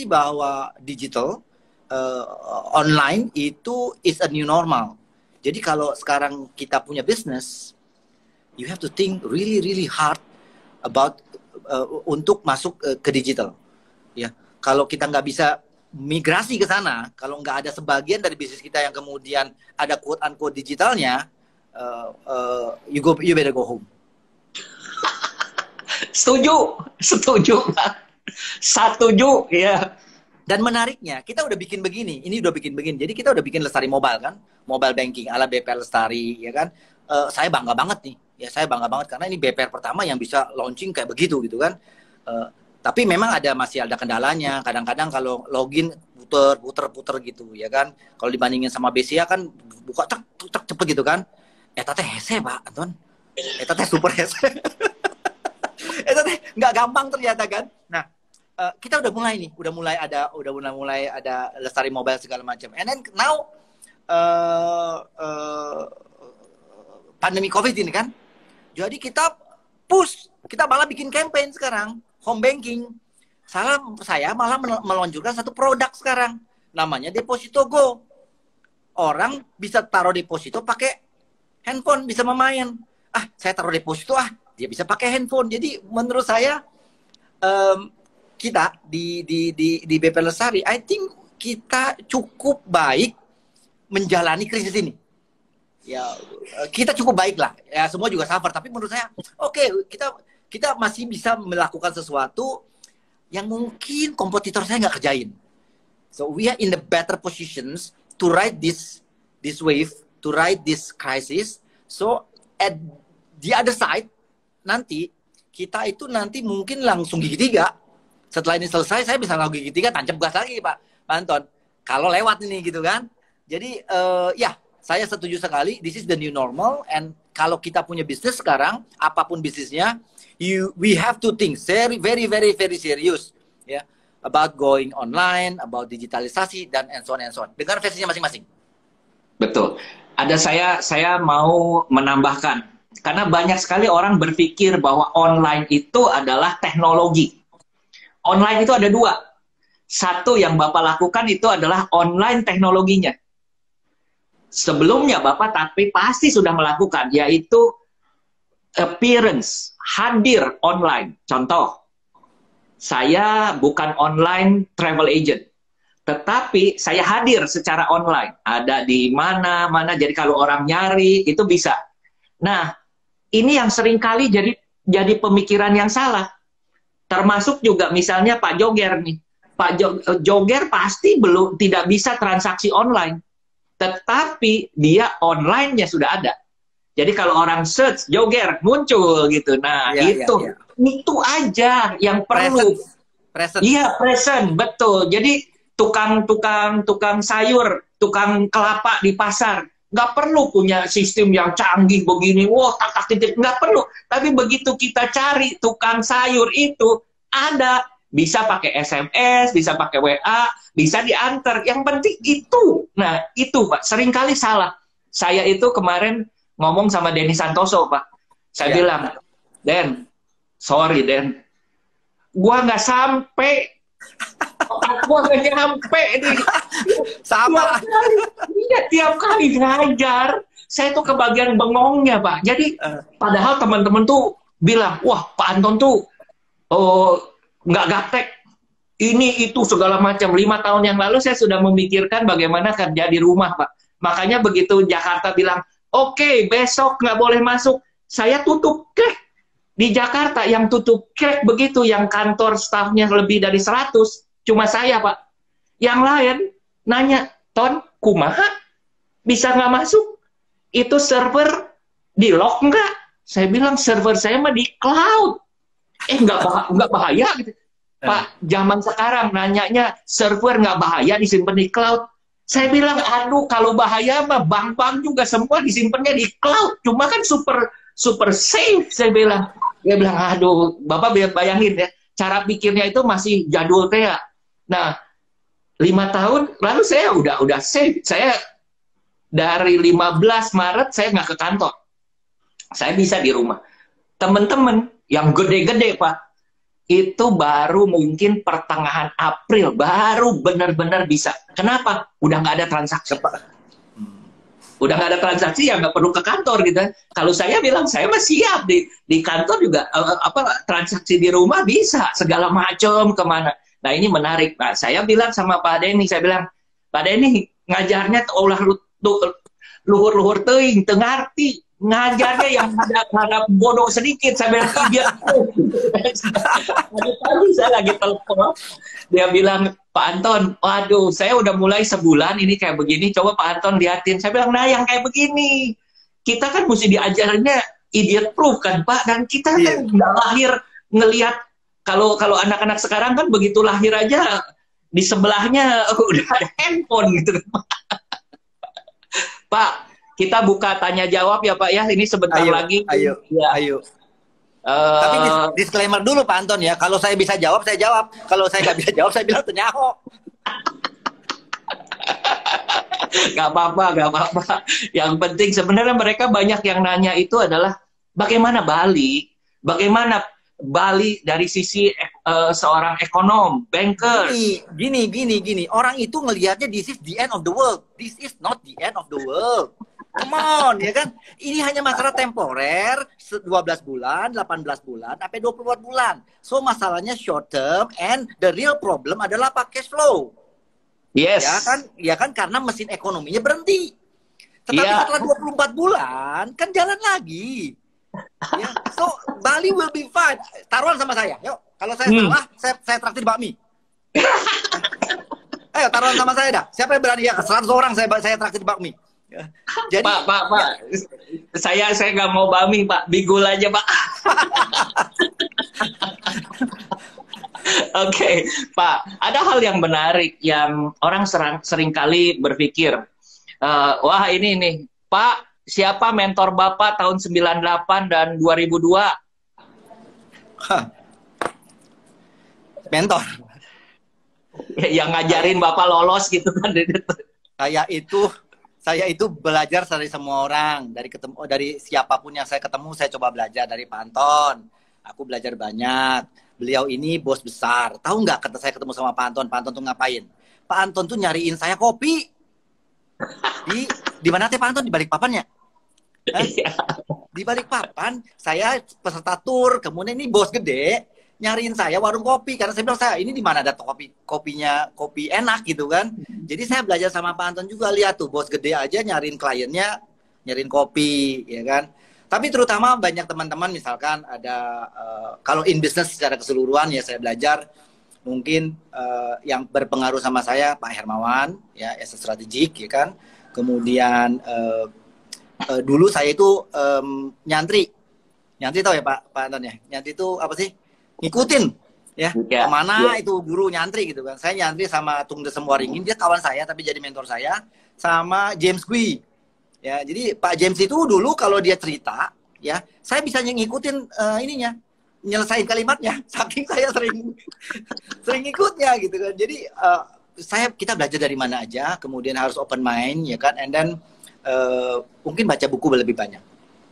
bahwa digital online itu is a new normal. Jadi kalau sekarang kita punya bisnis, you have to think really hard about untuk masuk ke digital. Ya, kalau kita nggak bisa migrasi ke sana, kalau nggak ada sebagian dari bisnis kita yang kemudian ada quote unquote digitalnya, you better go home. Setuju, Pak. Setuju, ya. Dan menariknya, kita udah bikin begini. Jadi kita udah bikin Lestari Mobile kan, mobile banking ala BPR Lestari, ya kan. Saya bangga banget nih, ya saya bangga banget karena ini BPR pertama yang bisa launching kayak begitu gitu kan. Tapi memang masih ada kendalanya. Kadang-kadang kalau login puter gitu, ya kan. Kalau dibandingin sama BCA kan buka cepet gitu kan. Eta teh hese Pak Anton. Eta teh super hese. Itu nggak gampang ternyata kan. Nah, kita udah mulai ada Lestari Mobile segala macam. And then now pandemi COVID ini kan. Jadi kita malah bikin campaign sekarang, home banking. Saya malah meluncurkan satu produk sekarang, namanya Deposito Go. Orang bisa taruh deposito pakai handphone, bisa memain. Saya taruh deposito dia bisa pakai handphone. Jadi menurut saya kita di BPR Lestari, I think kita cukup baik menjalani krisis ini. Ya, kita cukup baik lah. Ya, semua juga suffer. Tapi menurut saya, oke, kita masih bisa melakukan sesuatu yang mungkin kompetitor saya nggak kerjain. So we are in the better positions to ride this wave, to ride this crisis. So at the other side, nanti kita itu mungkin langsung gigi 3. Setelah ini selesai, saya bisa langsung gigi 3, tancap gas lagi Pak Anton. Kalau lewat ini gitu kan. Jadi ya, saya setuju sekali. This is the new normal. And kalau kita punya bisnis sekarang, apapun bisnisnya, we have to think very serious ya, about going online, about digitalisasi dan and so on. Dengan versinya masing-masing. Betul. Ada saya mau menambahkan. Karena banyak sekali orang berpikir bahwa online itu adalah teknologi. Online itu ada 2. satu yang Bapak lakukan itu adalah online teknologinya. Sebelumnya Bapak tapi pasti sudah melakukan, yaitu appearance, hadir online. Contoh, saya bukan online travel agent, tetapi saya hadir secara online. Ada di mana-mana, jadi kalau orang nyari, itu bisa. Nah, ini yang seringkali jadi pemikiran yang salah. Termasuk juga misalnya Pak Joger nih. Pak Joger pasti tidak bisa transaksi online, tetapi dia online-nya sudah ada. Jadi kalau orang search Joger muncul gitu. Nah, itu aja yang perlu. Present. Iya, present, betul. Jadi tukang sayur, tukang kelapa di pasar nggak perlu punya sistem yang canggih begini. Wah, tak titik nggak perlu. Tapi begitu kita cari tukang sayur itu ada. Bisa pakai SMS, bisa pakai WA, bisa diantar. Yang penting itu. Nah, itu Pak, seringkali salah. Saya itu kemarin ngomong sama Denny Santoso, Pak. Saya bilang, Den, sorry Den, gua nggak sampai, gua nggak nyampe nih. Sama. Tiap kali ngajar, saya tuh kebagian bengongnya, Pak. Jadi, padahal teman-teman tuh bilang, wah Pak Anton tuh, nggak gaptek, ini itu segala macam. 5 tahun yang lalu saya sudah memikirkan bagaimana kerja di rumah, Pak. Makanya begitu Jakarta bilang, oke, besok nggak boleh masuk, saya tutup krek. Di Jakarta yang tutup krek begitu, yang kantor stafnya lebih dari 100, cuma saya, Pak. Yang lain nanya, Ton, kumaha? Bisa nggak masuk? Itu server di lock nggak? Saya bilang, server saya mah di cloud. Nggak bahaya gitu. Pak, zaman sekarang nanyanya server nggak bahaya disimpan di cloud. Saya bilang, aduh, kalau bahaya mah bank-bank juga semua disimpannya di cloud. Cuma kan super safe, saya bilang. Dia bilang, aduh, Bapak bayangin ya, cara pikirnya itu masih jadul teh ya. Nah, 5 tahun lalu saya udah safe. Saya dari 15 Maret saya nggak ke kantor. Saya bisa di rumah. Teman-teman yang gede-gede, Pak, itu baru mungkin pertengahan April, baru benar-benar bisa. Kenapa? Udah nggak ada transaksi. Udah nggak ada transaksi, ya nggak perlu ke kantor gitu. Kalau saya bilang, saya mah siap di kantor juga, transaksi di rumah bisa, segala macam kemana. Nah, ini menarik. Nah, saya bilang sama Pak Denny, saya bilang, Pak Denny, ngajarnya ulah luhur-luhur teuing, teu ngarti. Ngajarnya yang ada bodoh sedikit. Saya bilang, iya. Tadi saya lagi telepon, dia bilang, Pak Anton, waduh, saya udah mulai sebulan ini kayak begini, coba Pak Anton liatin. Saya bilang, nah yang kayak begini, kita kan mesti diajarinnya idiot proof kan Pak, dan kita kan nggak lahir ngelihat, kalau anak-anak sekarang kan begitu lahir aja, di sebelahnya udah ada handphone gitu. Pak, kita buka tanya jawab ya Pak ya, ini sebentar lagi. Ayo. Tapi disclaimer dulu Pak Anton ya, kalau saya bisa jawab, saya jawab. Kalau saya nggak bisa jawab, saya bilang tenyaho. Gak apa-apa. Yang penting sebenarnya mereka banyak yang nanya itu adalah bagaimana Bali dari sisi seorang ekonom, banker. Gini. Orang itu ngelihatnya this is the end of the world. This is not the end of the world. Come on, ya kan? Ini hanya masalah temporer, 12 bulan, 18 bulan, sampai 24 bulan. So, masalahnya short term, and the real problem adalah cash flow. Yes. Ya kan? Karena mesin ekonominya berhenti. Tetapi setelah 24 bulan, kan jalan lagi. Ya. So, Bali will be fine. Taruhan sama saya. Yuk, kalau saya salah, saya traktir bakmi. Ayo, taruhan sama saya dah. Siapa yang berani? Ya, 100 orang saya traktir bakmi. Ya. Jadi, Pak, saya nggak mau bakmi Pak, bigul aja Pak. Oke, Pak, ada hal yang menarik yang orang seringkali berpikir, wah ini nih, Pak, siapa mentor Bapak tahun 98 dan 2002? Mentor? Yang ngajarin Bapak lolos gitu kan? Saya itu belajar dari semua orang, dari siapapun yang saya ketemu, saya coba belajar dari Pak Anton, Aku belajar banyak. Beliau ini bos besar. Tahu nggak kata saya ketemu sama Pak Anton tuh ngapain? Pak Anton tuh nyariin saya kopi. Di mana teh Pak Anton? Di balik papannya. Di balik papan, saya peserta tur, kemudian ini bos gede nyariin saya warung kopi karena saya bilang, saya ini di mana ada kopi enak gitu kan. Jadi saya belajar sama Pak Anton juga, lihat tuh bos gede aja nyariin kliennya, nyariin kopi, ya kan. Tapi terutama banyak teman-teman misalkan ada kalau in business secara keseluruhan ya saya belajar mungkin yang berpengaruh sama saya Pak Hermawan ya as a strategik ya kan. Kemudian dulu saya itu nyantri tahu ya Pak Anton ya. Nyantri itu apa sih? Ngikutin ya, kemana itu guru nyantri gitu kan. Saya nyantri sama Tung Desem Waringin, dia kawan saya tapi jadi mentor saya, sama James Gui. Ya, jadi Pak James itu dulu kalau dia cerita, ya, saya bisa ngikutin ininya, nyelesain kalimatnya, saking saya sering ikutnya gitu kan. Jadi kita belajar dari mana aja, kemudian harus open mind, ya kan, and then mungkin baca buku lebih banyak,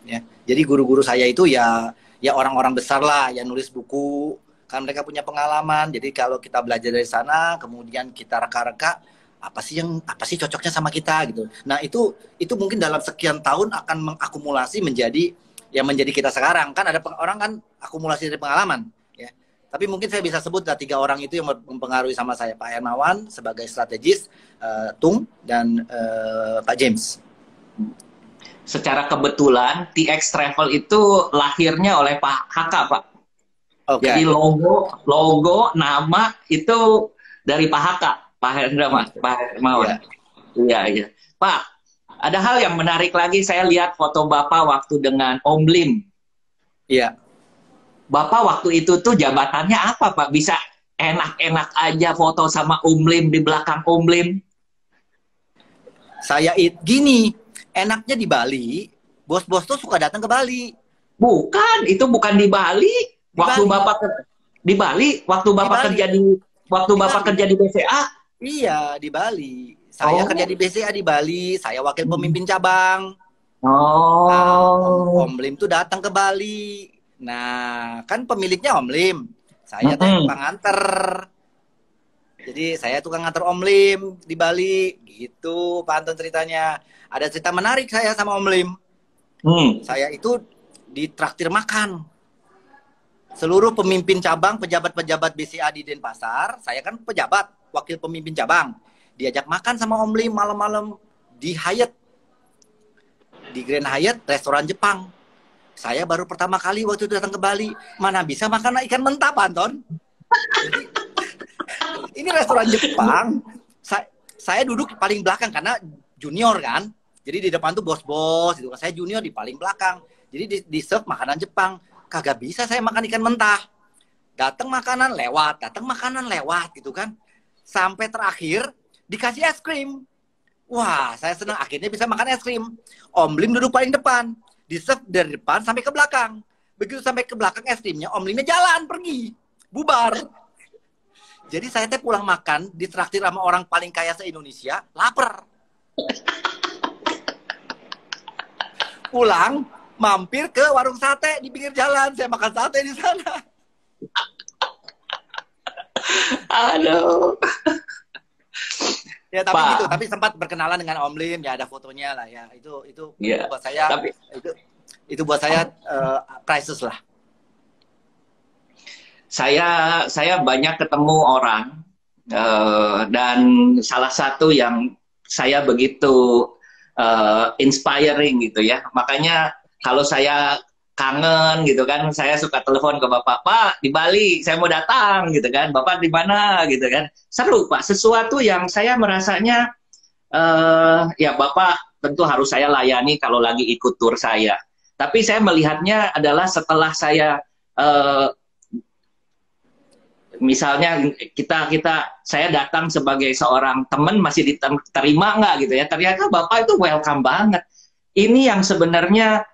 ya. Jadi guru-guru saya itu ya orang-orang besar lah, yang nulis buku, kan mereka punya pengalaman. Jadi kalau kita belajar dari sana, kemudian kita reka-reka, apa sih cocoknya sama kita gitu. Nah itu mungkin dalam sekian tahun akan mengakumulasi menjadi kita sekarang. Kan ada orang kan akumulasi dari pengalaman ya. Tapi mungkin saya bisa sebut 3 orang itu yang mempengaruhi sama saya, Pak Hermawan sebagai strategis, Tung, dan Pak James. Secara kebetulan TX Travel itu lahirnya oleh Pak HK, Pak. Okay. Jadi logo nama itu dari Pak HK. Pak Hermawan. Iya. Pak, ada hal yang menarik lagi. Saya lihat foto Bapak waktu dengan Om Lim. Iya. Bapak waktu itu tuh jabatannya apa, Pak? Bisa enak-enak aja foto sama Om Lim di belakang Om Lim. Saya gini, enaknya di Bali, bos-bos tuh suka datang ke Bali. Bukan, itu bukan di Bali. Waktu Bapak di Bali, waktu Bapak kerja di BCA. Iya, di Bali. Saya kerja di BCA di Bali. Saya wakil pemimpin cabang. Nah, Om Lim tuh datang ke Bali. Nah, kan pemiliknya Om Lim. Saya tukang nganter. Jadi saya tukang nganter Om Lim di Bali. Gitu, Pak Anton ceritanya. Ada cerita menarik saya sama Om Lim. Saya itu ditraktir makan. Seluruh pemimpin cabang, pejabat-pejabat BCA di Denpasar, saya kan pejabat, wakil pemimpin cabang. Diajak makan sama Om Lim malam-malam di Hyatt. Di Grand Hyatt, restoran Jepang. Saya baru pertama kali waktu itu datang ke Bali, mana bisa makan ikan mentah, Pak Anton? Jadi, ini restoran Jepang, saya duduk paling belakang karena junior kan. Jadi di depan tuh bos-bos, gitu. Saya junior di paling belakang. Jadi di serve makanan Jepang. Kagak bisa saya makan ikan mentah. Datang makanan lewat gitu kan. Sampai terakhir dikasih es krim. Wah, saya senang akhirnya bisa makan es krim. Om Lim duduk paling depan. Di-serve dari depan sampai ke belakang. Begitu sampai ke belakang es krimnya, Om Limnya jalan pergi. Bubar. Jadi saya teh pulang makan ditraktir sama orang paling kaya se-Indonesia, lapar. Pulang mampir ke warung sate di pinggir jalan, saya makan sate di sana. Aduh. Ya tapi gitu, tapi sempat berkenalan dengan Om Lim, ya ada fotonya lah ya. Itu buat saya itu buat saya priceless lah. Saya banyak ketemu orang dan salah satu yang saya begitu inspiring gitu ya. Makanya kalau saya kangen gitu kan, saya suka telepon ke Bapak, Pak di Bali, saya mau datang gitu kan, Bapak di mana gitu kan. Seru Pak, sesuatu yang saya merasanya ya Bapak tentu harus saya layani kalau lagi ikut tur saya. Tapi saya melihatnya adalah setelah saya misalnya saya datang sebagai seorang teman masih diterima nggak gitu ya, ternyata Bapak itu welcome banget. Ini yang sebenarnya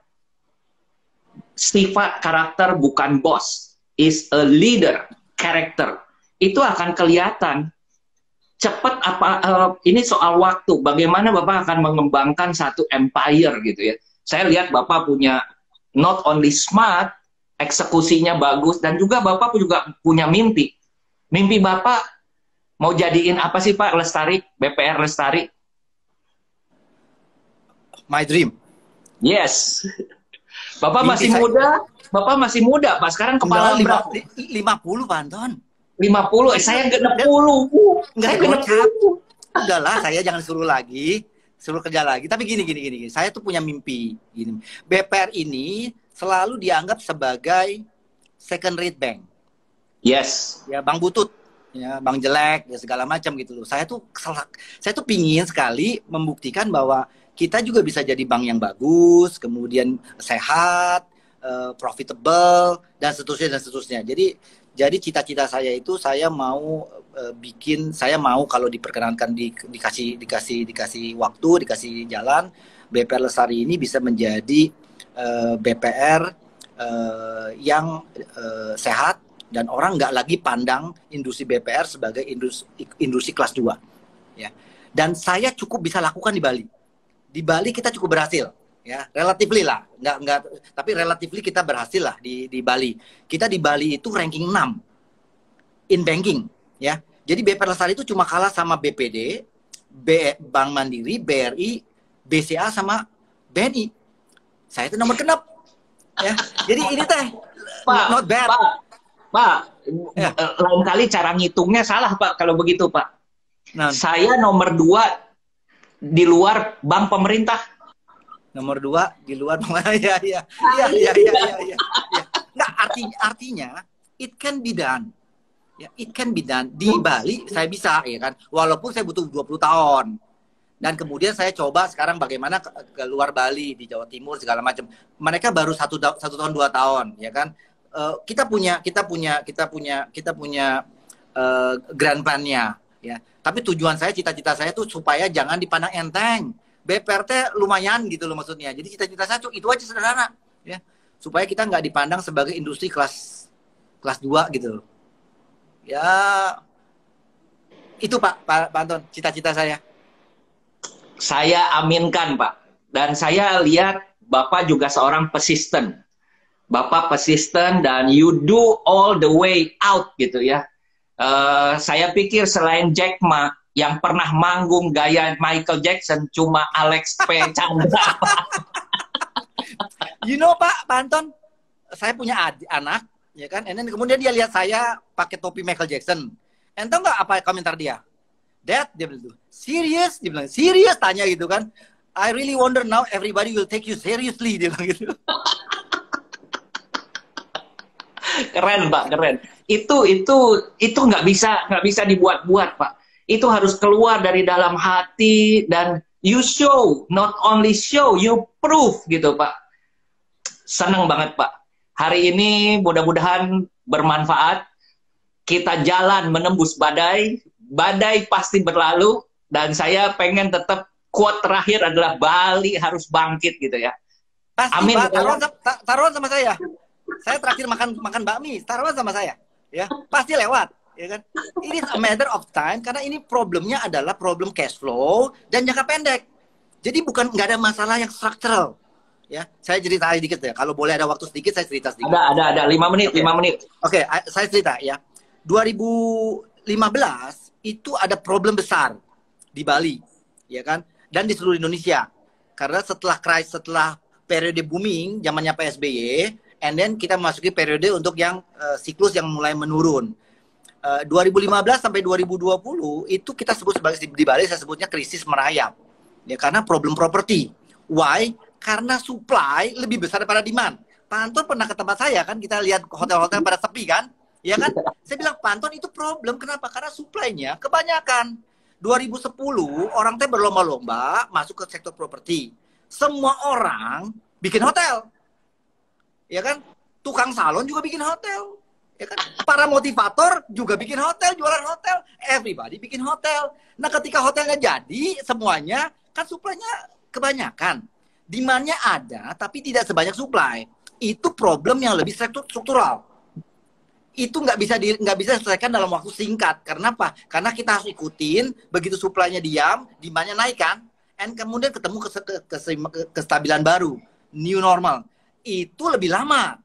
sifat karakter bukan bos, is a leader character. Itu akan kelihatan cepat ini soal waktu, bagaimana Bapak akan mengembangkan satu empire gitu ya. Saya lihat Bapak punya not only smart eksekusinya bagus, dan juga Bapak juga punya mimpi. Mimpi Bapak mau jadiin apa sih Pak Lestari, BPR Lestari? My dream. Yes. Bapak Mimpi masih saya. muda, Bapak masih muda, Pak. Sekarang kepala No, berapa? 50 Pak Anton. 50, saya genep 10. Enggak Saya genep gocap. 10. Udahlah, saya jangan suruh lagi, suruh kerja lagi. Tapi gini. Saya tuh punya mimpi. Gini. BPR ini selalu dianggap sebagai second rate bank. Yes. Ya, bank butut, ya, bank jelek, ya segala macam gitu loh. Saya tuh pingin sekali membuktikan bahwa kita juga bisa jadi bank yang bagus, kemudian sehat, profitable, dan seterusnya. Jadi cita-cita saya itu saya mau saya mau kalau diperkenankan dikasih waktu, dikasih jalan, BPR Lestari ini bisa menjadi BPR yang sehat, dan orang nggak lagi pandang industri BPR sebagai industri kelas 2. Ya. Dan saya cukup bisa lakukan di Bali. Di Bali kita cukup berhasil. Ya, relatively lah, nggak, tapi relatively kita berhasil lah di Bali. Kita di Bali itu ranking 6 in banking, ya. Jadi BPR Lestari itu cuma kalah sama BPD, Bank Mandiri, BRI, BCA sama BNI. Saya itu nomor genap, ya. Jadi ini teh Pak, not bad. Pak, Ya. lain kali cara ngitungnya salah Pak kalau begitu Pak. Nah, Saya nomor 2 di luar bank pemerintah. nomor 2 di luar ya. Nggak, artinya it can be done. Ya, it can be done. Di Bali saya bisa, ya kan. Walaupun saya butuh 20 tahun. Dan kemudian saya coba sekarang bagaimana ke luar Bali, di Jawa Timur segala macam. Mereka baru satu tahun 2 tahun, ya kan. Kita punya grand plan-nya, ya. Tapi tujuan saya, cita-cita saya tuh supaya jangan dipandang enteng. BPRT lumayan gitu loh maksudnya. Jadi cita-cita saya tuh itu aja sederhana, ya. Supaya kita nggak dipandang sebagai industri kelas 2 gitu loh. Ya, itu Pak Anton, cita-cita saya. Saya aminkan Pak. Dan saya lihat Bapak juga seorang persisten. Bapak persisten dan you do all the way out gitu ya. Saya pikir selain Jack Ma yang pernah manggung gaya Michael Jackson cuma Alex P. Chandra. You know Pak Anton, saya punya anak, ya kan? And then kemudian dia lihat saya pakai topi Michael Jackson. Entah nggak apa komentar dia? Dad, dia bilang, serious? Dia bilang, serious? Tanya gitu kan. I really wonder now everybody will take you seriously, dia bilang gitu. Keren Pak, keren. Itu nggak bisa dibuat-buat Pak. Itu harus keluar dari dalam hati, dan you show, not only show, you prove gitu Pak. Seneng banget Pak. Hari ini mudah-mudahan bermanfaat. Kita jalan menembus badai. Badai pasti berlalu. Dan saya pengen tetap quote terakhir adalah Bali harus bangkit gitu ya. Pasti Amin. Pak, taruhan sama saya. Saya terakhir makan bakmi, taruhan sama saya. Ya, pasti lewat. Ya kan? It is a matter of time, karena ini problemnya adalah problem cash flow dan jangka pendek. Jadi nggak ada masalah yang struktural. Ya, saya cerita sedikit ya. Kalau boleh ada waktu sedikit, saya cerita sedikit. Ada 5 menit, Okay. 5 menit. Oke, saya cerita ya. 2015 itu ada problem besar di Bali, ya kan? Dan di seluruh Indonesia. Karena setelah periode booming zamannya PSBY, and then kita memasuki periode untuk yang siklus yang mulai menurun. 2015 sampai 2020 itu kita sebut sebagai, di Bali saya sebutnya krisis merayap. Ya, karena problem properti. Why? Karena supply lebih besar daripada demand. Pak Anton pernah ke tempat saya kan, kita lihat hotel-hotel pada sepi kan? Ya kan? Saya bilang, Pak Anton itu problem. Kenapa? Karena supply-nya kebanyakan. 2010 orang teh berlomba-lomba masuk ke sektor properti. Semua orang bikin hotel. Ya kan? Tukang salon juga bikin hotel. Ya kan? Para motivator juga bikin hotel, jualan hotel. Everybody bikin hotel. Nah, ketika hotelnya jadi semuanya, kan supply-nya kebanyakan. Demand-nya ada, tapi tidak sebanyak supply. Itu problem yang lebih struktural. Itu nggak bisa diselesaikan dalam waktu singkat. Karena apa? Karena kita harus ikutin, begitu supply-nya diam, demand-nya naik kan, and kemudian ketemu kestabilan baru, new normal. Itu lebih lama.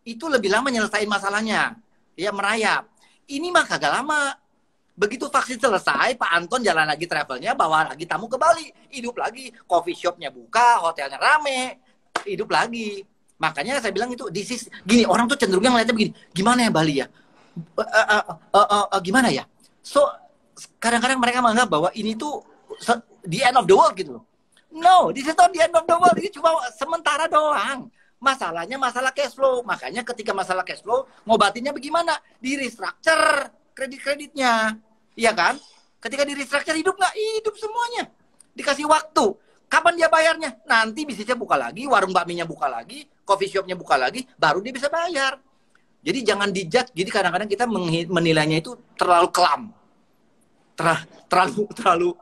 itu lebih lama nyelesain masalahnya. Ya merayap. Ini mah kagak lama. Begitu vaksin selesai, Pak Anton jalan lagi travelnya, bawa lagi tamu ke Bali. Hidup lagi. Coffee shopnya buka, hotelnya rame. Hidup lagi. Makanya saya bilang itu, gini, orang tuh cenderungnya ngeliatnya begini. Gimana ya Bali ya? Gimana ya? So, kadang-kadang mereka menganggap bahwa ini tuh the end of the world gitu loh. No, this is not the end of the world. Ini cuma sementara doang. Masalahnya masalah cash flow. Makanya ketika masalah cash flow, ngobatinnya bagaimana? Di restructure kredit-kreditnya. Iya kan? Ketika di restructure hidup nggak? Hidup semuanya. Dikasih waktu. Kapan dia bayarnya? Nanti bisnisnya buka lagi, warung bakminya buka lagi, coffee shopnya buka lagi, baru dia bisa bayar. Jadi jangan dijudge. Jadi kadang-kadang kita menilainya itu terlalu kelam. Terlalu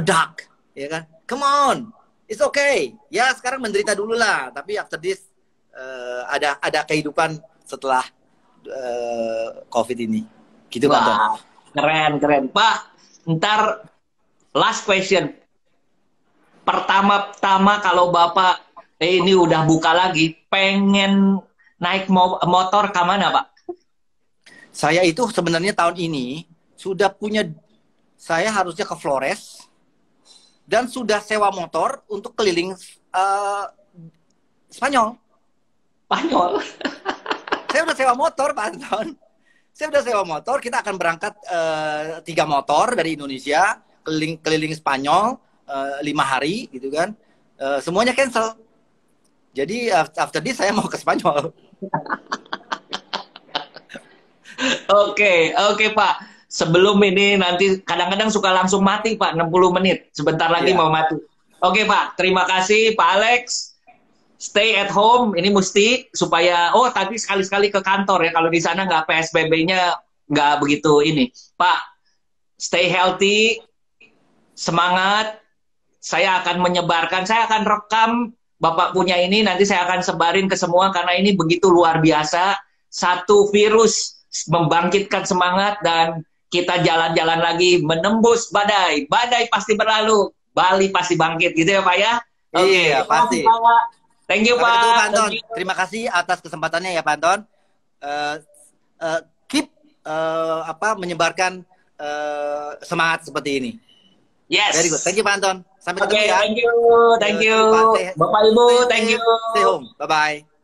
dark, ya kan? Come on, it's okay. Ya sekarang menderita dulu lah, tapi after this ada kehidupan setelah COVID ini. Gitu Pak Anton. Keren Pak. Ntar last question. Pertama-tama kalau Bapak ini udah buka lagi, pengen naik motor ke mana Pak? Saya itu sebenarnya tahun ini sudah punya. Saya harusnya ke Flores dan sudah sewa motor untuk keliling Spanyol. Saya udah sewa motor, Pak Anton. Saya udah sewa motor. Kita akan berangkat 3 motor dari Indonesia keliling Spanyol 5 hari, gitu kan? Semuanya cancel. Jadi after this saya mau ke Spanyol. Oke, Pak. Sebelum ini nanti kadang-kadang suka langsung mati Pak, 60 menit. Sebentar lagi mau mati. Oke Pak, terima kasih Pak Alex. Stay at home, ini mesti supaya, tadi sekali-sekali ke kantor ya, kalau di sana nggak PSBB-nya nggak begitu ini. Pak, stay healthy, semangat, saya akan menyebarkan, saya akan rekam Bapak punya ini, nanti saya akan sebarin ke semua, karena ini begitu luar biasa, satu virus membangkitkan semangat, dan kita jalan-jalan lagi menembus badai. Badai pasti berlalu, Bali pasti bangkit, gitu ya Pak ya? Iya, pasti. Thank you Pak. Pak Anton. Terima kasih atas kesempatannya ya Pak Anton. Keep menyebarkan semangat seperti ini. Yes. Very good. Thank you Pak Anton. Sampai ketemu ya. Thank you. Bapak Ibu, thank you. Stay home. Bye bye.